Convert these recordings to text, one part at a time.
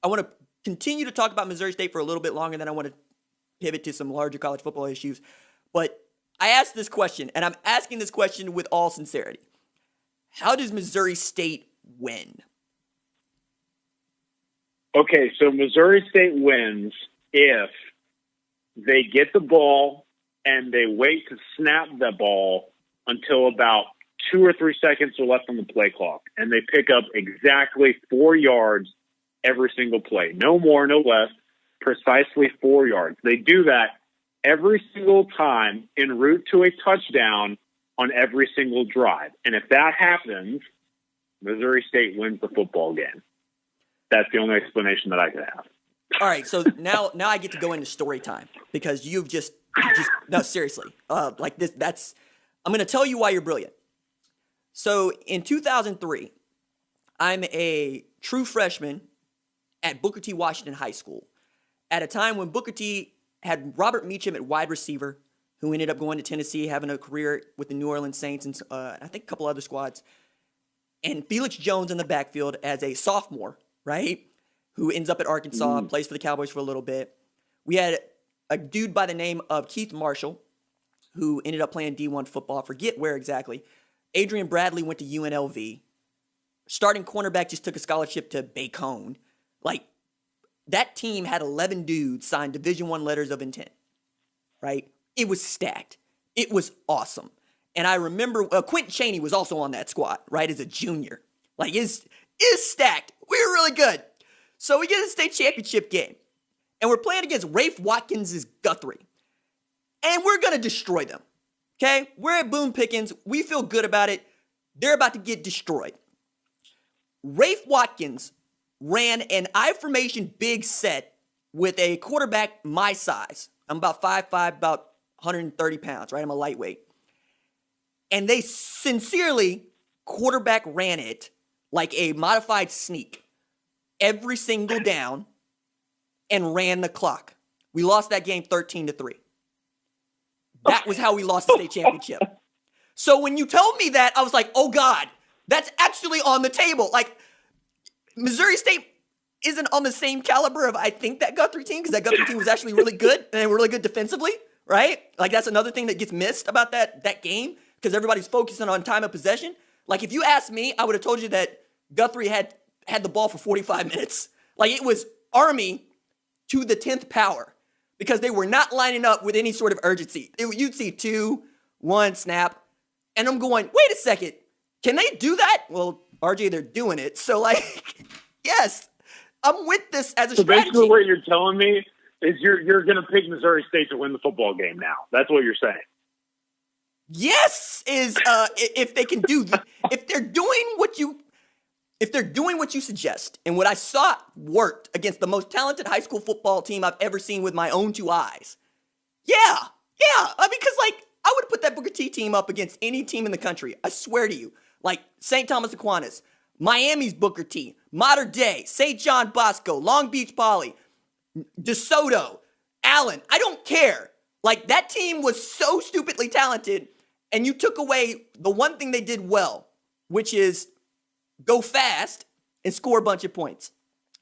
I want to continue to talk about Missouri State for a little bit longer, then I want to pivot to some larger college football issues. But I asked this question, and I'm asking this question with all sincerity. How does Missouri State win? Okay, so Missouri State wins if they get the ball and they wait to snap the ball until about 2 or 3 seconds are left on the play clock, and they pick up exactly 4 yards every single play. No more, no less, precisely 4 yards. They do that every single time en route to a touchdown on every single drive. And if that happens, Missouri State wins the football game. That's the only explanation that I could have. All right, so now I get to go into story time because you just no, seriously, like this. I'm going to tell you why you're brilliant. So in 2003, I'm a true freshman at Booker T. Washington High School at a time when Booker T. had Robert Meacham at wide receiver, who ended up going to Tennessee, having a career with the New Orleans Saints and I think a couple other squads, and Felix Jones in the backfield as a sophomore, right, who ends up at Arkansas, plays for the Cowboys for a little bit. We had a dude by the name of Keith Marshall, who ended up playing D1 football, forget where exactly. Adrian Bradley went to UNLV. Starting cornerback just took a scholarship to Bacone. Like, that team had 11 dudes sign Division I letters of intent, right? It was stacked. It was awesome. And I remember Quentin Chaney was also on that squad, right, as a junior. Like, is stacked. We were really good. So we get a state championship game, and we're playing against Rafe Watkins' Guthrie. And we're going to destroy them, okay? We're at Boone Pickens. We feel good about it. They're about to get destroyed. Rafe Watkins ran an I-formation big set with a quarterback my size. I'm about 5'5", about 130 pounds, right? I'm a lightweight. And they sincerely quarterback ran it like a modified sneak every single down and ran the clock. We lost that game 13-3. That was how we lost the state championship. So when you told me that, I was like, oh God, that's actually on the table. Like, Missouri State isn't on the same caliber of, I think, that Guthrie team, because that Guthrie team was actually really good, and they were really good defensively, right? Like, that's another thing that gets missed about that game, because everybody's focusing on time of possession. Like, if you asked me, I would have told you that Guthrie had the ball for 45 minutes. Like, it was Army to the 10th power, because they were not lining up with any sort of urgency. You'd see 2, 1, snap, and I'm going, wait a second, can they do that? Well, RJ, they're doing it. So, like, yes, I'm with this as a strategy. So basically what you're telling me is you're going to pick Missouri State to win the football game now. That's what you're saying. Yes, if they can do, if they're doing what you suggest, and what I saw worked against the most talented high school football team I've ever seen with my own 2 eyes. Yeah. I mean, because, like, I would put that Booker T team up against any team in the country. I swear to you. Like, St. Thomas Aquinas, Miami's Booker T, Mater Dei, St. John Bosco, Long Beach Poly, DeSoto, Allen. I don't care. Like, that team was so stupidly talented, and you took away the one thing they did well, which is go fast and score a bunch of points.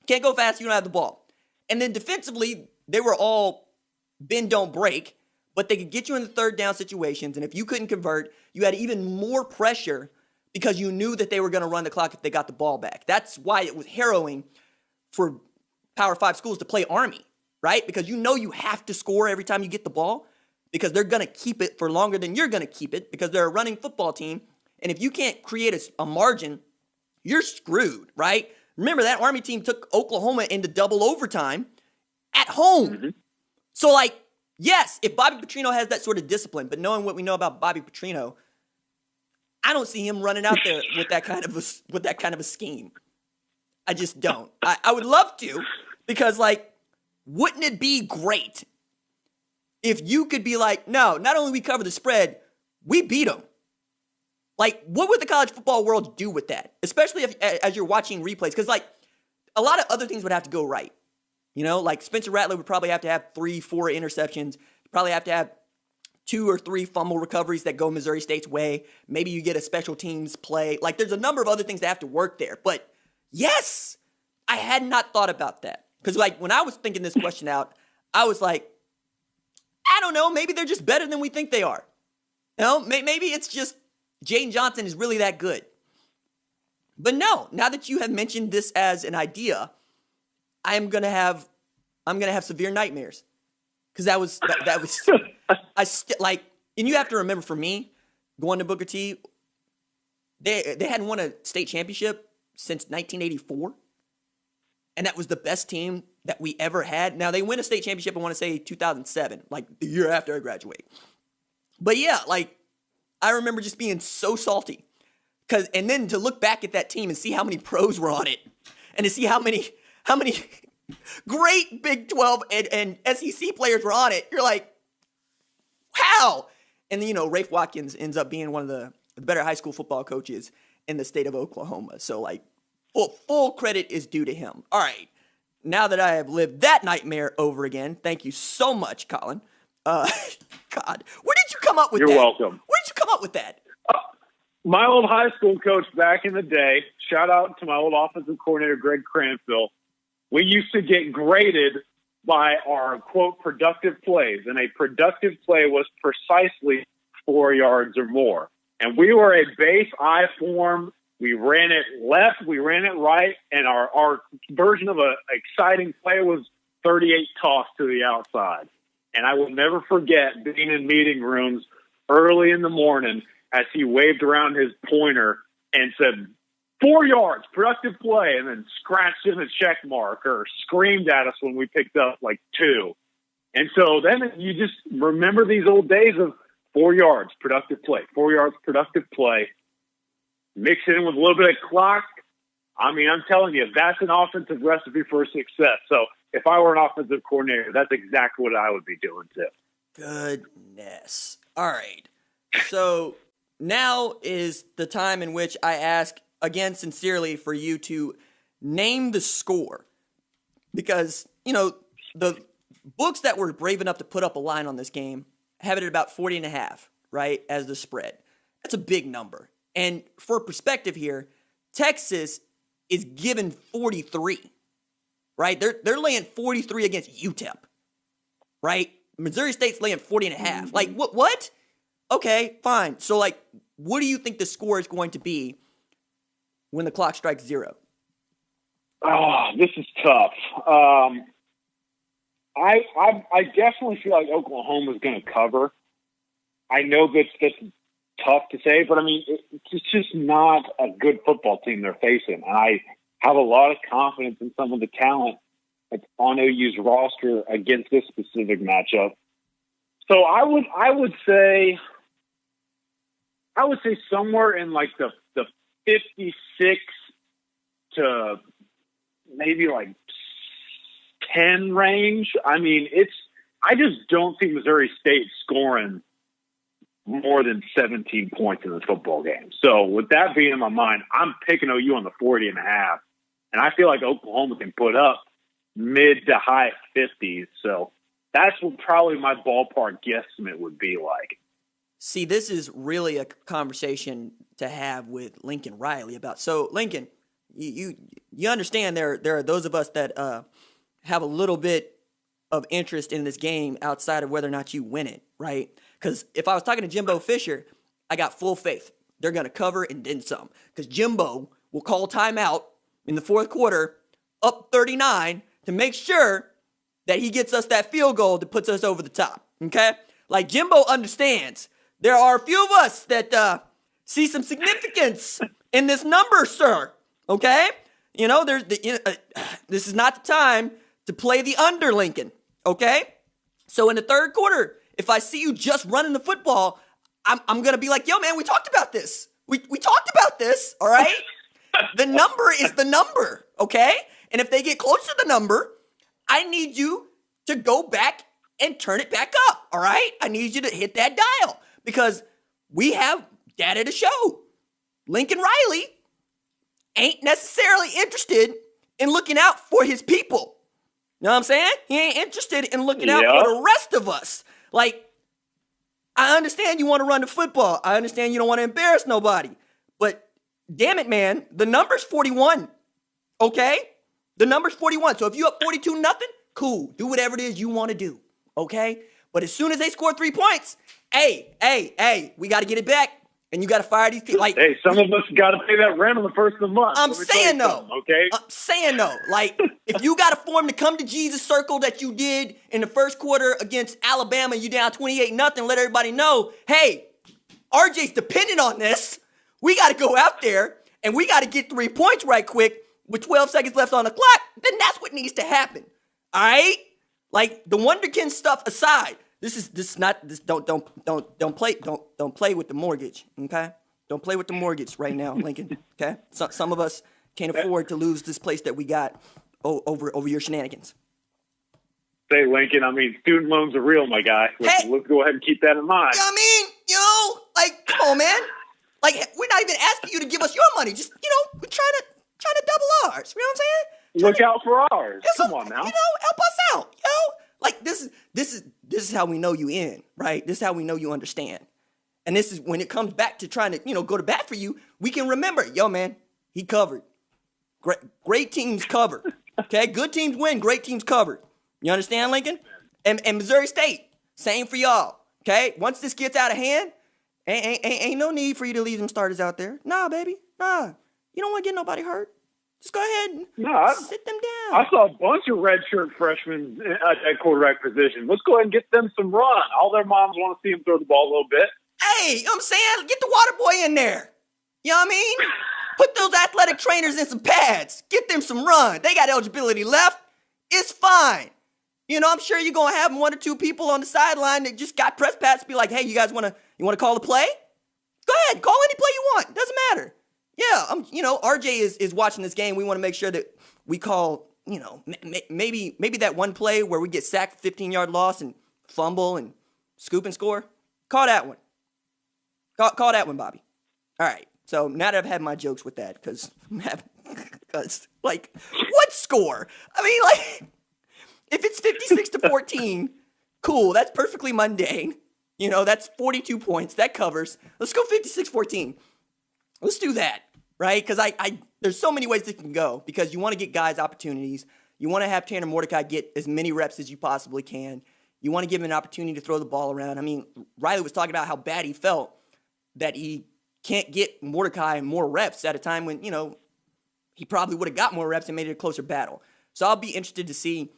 Can't go fast, you don't have the ball. And then defensively, they were all bend, don't break, but they could get you in the third down situations, and if you couldn't convert, you had even more pressure because you knew that they were going to run the clock if they got the ball back. That's why it was harrowing for Power 5 schools to play Army, right? Because you know you have to score every time you get the ball because they're going to keep it for longer than you're going to keep it because they're a running football team. And if you can't create a margin, you're screwed, right? Remember, that Army team took Oklahoma into double overtime at home. Mm-hmm. So, like, yes, if Bobby Petrino has that sort of discipline, but knowing what we know about Bobby Petrino, I don't see him running out there with that kind of a scheme. I just don't. I would love to, because, like, wouldn't it be great if you could be like, no, not only we cover the spread, we beat them. Like, what would the college football world do with that? Especially as you're watching replays, because, like, a lot of other things would have to go right. You know, like Spencer Rattler would probably have to have 3-4 interceptions, probably have to have 2 or 3 fumble recoveries that go Missouri State's way. Maybe you get a special teams play. Like, there's a number of other things that have to work there. But yes, I had not thought about that. Because, like, when I was thinking this question out, I was like, I don't know. Maybe they're just better than we think they are. You know, maybe it's just Jaden Johnson is really that good. But no, now that you have mentioned this as an idea, I'm gonna have severe nightmares. Because that was and you have to remember, for me, going to Booker T, they hadn't won a state championship since 1984. And that was the best team that we ever had. Now, they win a state championship, I want to say 2007, like the year after I graduated. But yeah, like, I remember just being so salty. And then to look back at that team and see how many pros were on it, and to see how many great Big 12 and SEC players were on it, you're like, how? And then, Rafe Watkins ends up being one of the better high school football coaches in the state of Oklahoma. So, like, full credit is due to him. All right. Now that I have lived that nightmare over again, thank you so much, Colin. God, where did you come up with that? You're welcome. Where did you come up with that? My old high school coach back in the day, shout out to my old offensive coordinator, Greg Cranfield. We used to get graded by our, quote, productive plays. And a productive play was precisely 4 yards or more. And we were a base I form. We ran it left, we ran it right, and our version of an exciting play was 38 toss to the outside. And I will never forget being in meeting rooms early in the morning as he waved around his pointer and said, 4 yards, productive play, and then scratched in a check mark or screamed at us when we picked up like 2. And so then you just remember these old days of 4 yards, productive play, 4 yards, productive play. Mix it in with a little bit of clock. I mean, I'm telling you, that's an offensive recipe for success. So if I were an offensive coordinator, that's exactly what I would be doing too. Goodness. All right. So now is the time in which I ask, again, sincerely, for you to name the score. Because, the books that were brave enough to put up a line on this game have it at about 40.5, right, as the spread. That's a big number. And for perspective here, Texas is given 43, right? They're laying 43 against UTEP, right? Missouri State's laying 40.5. Like, what? Okay, fine. So, like, what do you think the score is going to be when the clock strikes 0? Oh, this is tough. I definitely feel like Oklahoma's going to cover. I know that's tough to say, but I mean, it's just not a good football team they're facing. And I have a lot of confidence in some of the talent that's on OU's roster against this specific matchup. So I would say somewhere in like the 56 to maybe like 10 range. I mean, I just don't think Missouri State's scoring more than 17 points in this football game. So with that being in my mind, I'm picking OU on the 40.5. And I feel like Oklahoma can put up mid to high 50s. So that's what probably my ballpark guesstimate would be like. See, this is really a conversation to have with Lincoln Riley about. So, Lincoln, you understand there are those of us that have a little bit of interest in this game outside of whether or not you win it, right? Because if I was talking to Jimbo Fisher, I got full faith. They're going to cover and then some. Because Jimbo will call timeout in the fourth quarter, up 39, to make sure that he gets us that field goal that puts us over the top, okay? Like, Jimbo understands. There are a few of us that see some significance in this number, sir, okay? This is not the time to play the under, Lincoln, okay? So in the third quarter, if I see you just running the football, I'm going to be like, yo, man, we talked about this. We talked about this, all right? The number is the number, okay? And if they get close to the number, I need you to go back and turn it back up, all right? I need you to hit that dial because we have data to show. Lincoln Riley ain't necessarily interested in looking out for his people. You know what I'm saying? He ain't interested in looking out for the rest of us. Like, I understand you want to run the football. I understand you don't want to embarrass nobody. But damn it, man, the number's 41. Okay? The number's 41. So if you up 42-0, cool. Do whatever it is you want to do. Okay? But as soon as they score 3 points, hey, we got to get it back. And you got to fire these people. Like, hey, some of us got to pay that rent on the first of the month. I'm saying though. Okay. I'm saying though. Like, if you got to form the come to Jesus circle that you did in the first quarter against Alabama, you down 28-0, let everybody know, hey, RJ's dependent on this. We got to go out there and we got to get 3 points right quick with 12 seconds left on the clock. Then that's what needs to happen. All right? Like, the Wonderkin stuff aside. Don't play with the mortgage, okay? Don't play with the mortgage right now, Lincoln, okay? Some of us can't afford to lose this place that we got over your shenanigans. Say, Lincoln, student loans are real, my guy. Let's go ahead and keep that in mind. Come on, man. Like, we're not even asking you to give us your money. Just, we're trying to double ours. You know what I'm saying? Look out for ours. Come on now. Help us out, Like, this is how we know you in, right? This is how we know you understand. And this is when it comes back to trying to, go to bat for you, we can remember, man, he covered. Great teams cover. Okay? Good teams win, great teams covered. You understand, Lincoln? And Missouri State, same for y'all. Okay? Once this gets out of hand, ain't no need for you to leave them starters out there. Nah, baby. Nah. You don't want to get nobody hurt. Just go ahead and sit them down. I saw a bunch of redshirt freshmen at quarterback position. Let's go ahead and get them some run. All their moms want to see them throw the ball a little bit. Hey, you know what I'm saying? Get the water boy in there. You know what I mean? Put those athletic trainers in some pads. Get them some run. They got eligibility left. It's fine. I'm sure you're going to have 1 or 2 people on the sideline that just got press pads to be like, hey, you guys want to call the play? Go ahead. Call any play you want. Doesn't matter. Yeah, RJ is watching this game. We want to make sure that we call, maybe that one play where we get sacked, 15-yard loss and fumble and scoop and score. Call that one. Call that one, Bobby. All right. So now that I've had my jokes with that, because what score? If it's 56-14, cool. That's perfectly mundane. That's 42 points. That covers. Let's go 56-14. Let's do that, right? Because there's so many ways it can go, because you want to get guys opportunities. You want to have Tanner Mordecai get as many reps as you possibly can. You want to give him an opportunity to throw the ball around. Riley was talking about how bad he felt that he can't get Mordecai more reps at a time when, he probably would have got more reps and made it a closer battle. So I'll be interested to see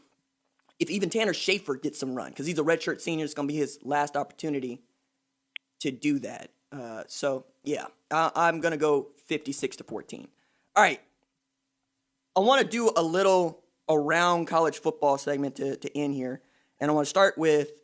if even Tanner Schaefer gets some run, because he's a redshirt senior. It's going to be his last opportunity to do that. I'm going to go 56-14. All right. I want to do a little around college football segment to end here. And I want to start with